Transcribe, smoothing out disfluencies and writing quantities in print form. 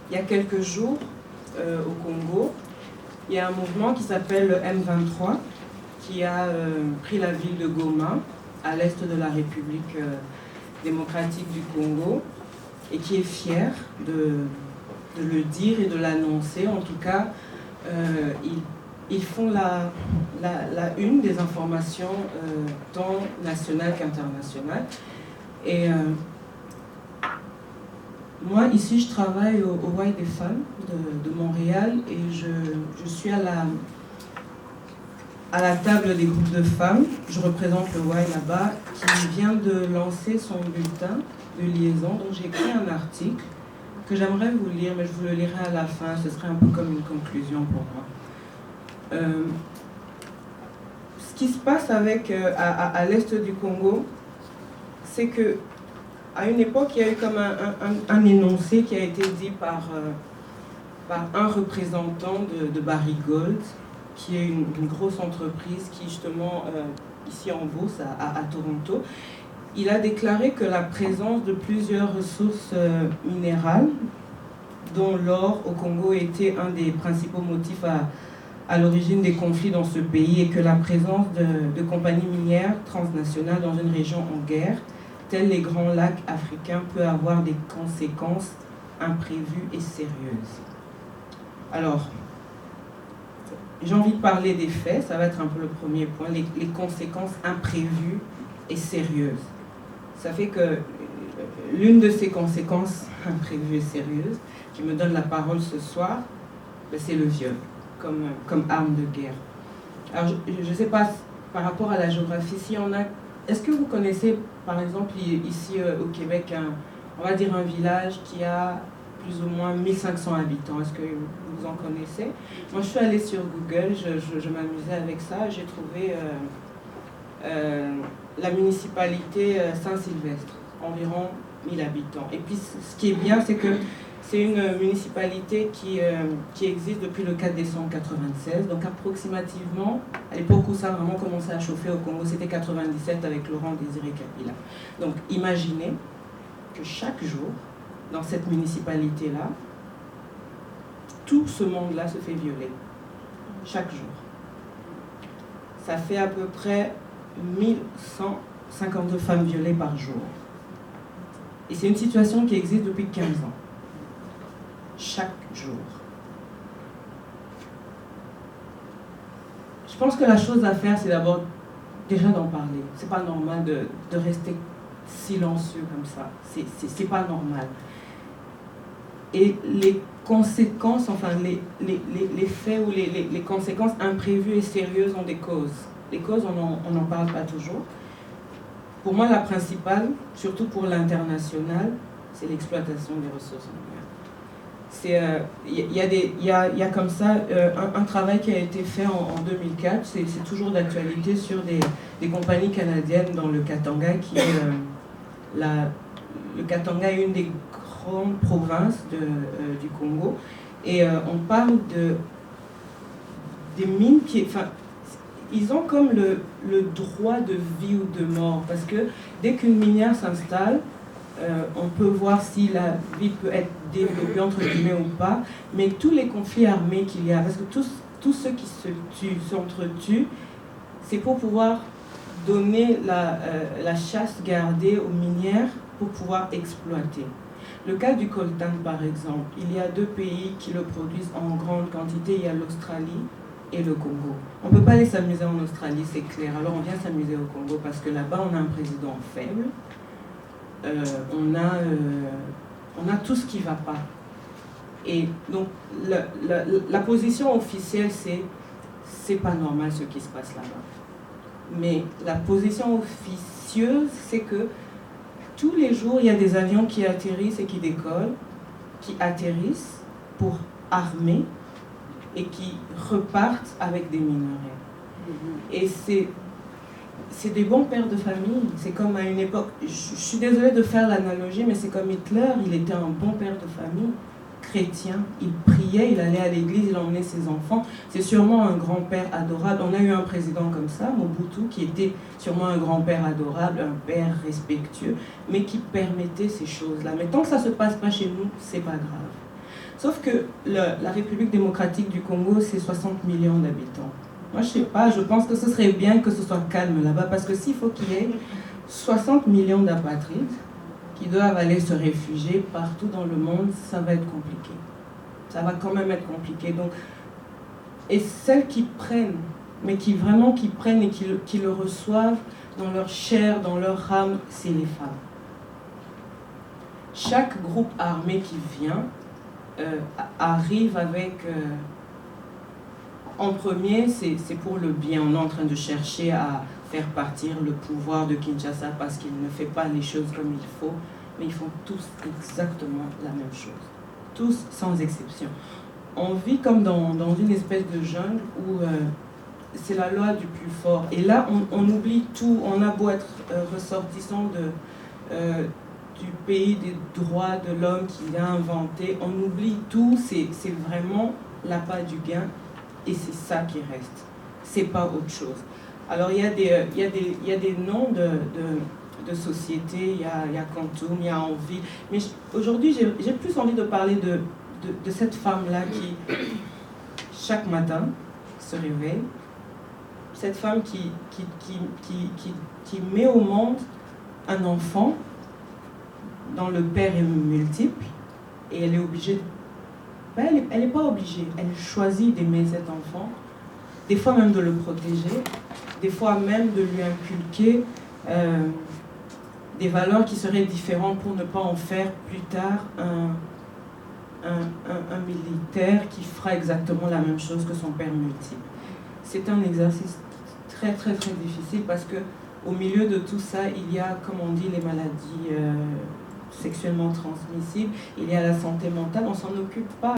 il y a quelques jours, au Congo, il y a un mouvement qui s'appelle le M23, qui a pris la ville de Goma, à l'est de la République démocratique du Congo, et qui est fier de le dire et de l'annoncer. En tout cas, ils font la une des informations tant nationales qu'internationales. Et moi, ici, je travaille au Y des femmes de Montréal, et je suis à la table des groupes de femmes. Je représente le Y là-bas, qui vient de lancer son bulletin de liaison. Donc j'ai écrit un article que j'aimerais vous lire, mais je vous le lirai à la fin. Ce serait un peu comme une conclusion pour moi. Ce qui se passe à l'est du Congo, c'est que à une époque, il y a eu comme un énoncé qui a été dit par un représentant de Barrick Gold, qui est une grosse entreprise qui, justement, ici en bourse, à Toronto. Il a déclaré que la présence de plusieurs ressources minérales, dont l'or au Congo, était un des principaux motifs à l'origine des conflits dans ce pays, et que la présence de compagnies minières transnationales dans une région en guerre, tels les grands lacs africains, peut avoir des conséquences imprévues et sérieuses. Alors, j'ai envie de parler des faits, ça va être un peu le premier point, les conséquences imprévues et sérieuses. Ça fait que l'une de ces conséquences imprévues et sérieuses, qui me donne la parole ce soir, c'est le viol, comme arme de guerre. Alors, je ne sais pas, par rapport à la géographie, s'il y en a... Est-ce que vous connaissez, par exemple, ici au Québec, on va dire un village qui a plus ou moins 1500 habitants? Est-ce que vous en connaissez? Moi, je suis allée sur Google, je m'amusais avec ça, j'ai trouvé la municipalité Saint-Sylvestre, environ 1000 habitants. Et puis, ce qui est bien, c'est que c'est une municipalité qui existe depuis le 4 décembre 1996, donc approximativement, à l'époque où ça a vraiment commencé à chauffer au Congo, c'était 1997 avec Laurent Désiré Kabila. Donc imaginez que chaque jour, dans cette municipalité-là, tout ce monde-là se fait violer. Chaque jour. Ça fait à peu près 1152 femmes violées par jour. Et c'est une situation qui existe depuis 15 ans. Chaque jour. Je pense que la chose à faire, c'est d'abord déjà d'en parler. C'est pas normal de rester silencieux comme ça. C'est pas normal. Et les conséquences, enfin les faits ou les conséquences imprévues et sérieuses ont des causes. Les causes, on n'en parle pas toujours. Pour moi, la principale, surtout pour l'international, c'est l'exploitation des ressources minières. Il y a comme ça un travail qui a été fait en 2004, c'est toujours d'actualité, sur des compagnies canadiennes dans le Katanga, qui est le Katanga est une des grandes provinces du Congo, et on parle des mines qui... Enfin, ils ont comme le droit de vie ou de mort, parce que dès qu'une minière s'installe, on peut voir si la vie peut être développée entre guillemets ou pas, mais tous les conflits armés qu'il y a, parce que tous ceux qui se tuent, s'entretuent, c'est pour pouvoir donner la chasse gardée aux minières pour pouvoir exploiter. Le cas du coltan, par exemple, il y a 2 pays qui le produisent en grande quantité, il y a l'Australie et le Congo. On ne peut pas aller s'amuser en Australie, c'est clair, alors on vient s'amuser au Congo parce que là-bas on a un président faible, on a tout ce qui ne va pas. Et donc la position officielle, c'est pas normal ce qui se passe là-bas. Mais la position officieuse, c'est que tous les jours, il y a des avions qui atterrissent et qui décollent, qui atterrissent pour armer et qui repartent avec des minerais. Et c'est des bons pères de famille. C'est comme à une époque, je suis désolée de faire l'analogie, mais c'est comme Hitler, il était un bon père de famille, chrétien, il priait, il allait à l'église, il emmenait ses enfants. C'est sûrement un grand-père adorable. On a eu un président comme ça, Mobutu, qui était sûrement un grand-père adorable, un père respectueux, mais qui permettait ces choses-là. Mais tant que ça ne se passe pas chez nous, c'est pas grave. Sauf que la République démocratique du Congo, c'est 60 millions d'habitants. Moi, je sais pas, je pense que ce serait bien que ce soit calme là-bas, parce que s'il faut qu'il y ait 60 millions d'apatrides qui doivent aller se réfugier partout dans le monde, ça va être compliqué. Ça va quand même être compliqué. Donc, et celles qui prennent, mais qui prennent et qui le reçoivent dans leur chair, dans leur âme, c'est les femmes. Chaque groupe armé qui vient arrive avec... en premier, c'est pour le bien. On est en train de chercher à faire partir le pouvoir de Kinshasa parce qu'il ne fait pas les choses comme il faut, mais ils font tous exactement la même chose. Tous sans exception. On vit comme dans une espèce de jungle où c'est la loi du plus fort. Et là, on oublie tout. On a beau être ressortissant du pays des droits de l'homme qu'il a inventé, on oublie tout. C'est vraiment l'appât du gain. Et c'est ça qui reste. C'est pas autre chose. Alors, il y a des noms de sociétés. Il y a Quantum, il y a Envie. Mais aujourd'hui, j'ai plus envie de parler de cette femme-là qui, chaque matin, se réveille. Cette femme qui met au monde un enfant dont le père est multiple. Et elle est obligée de... Elle n'est pas obligée, elle choisit d'aimer cet enfant, des fois même de le protéger, des fois même de lui inculquer des valeurs qui seraient différentes pour ne pas en faire plus tard un militaire qui fera exactement la même chose que son père multiple. C'est un exercice très très très difficile parce que au milieu de tout ça, il y a, comme on dit, les maladies sexuellement transmissibles, il y a la santé mentale, on s'en occupe pas.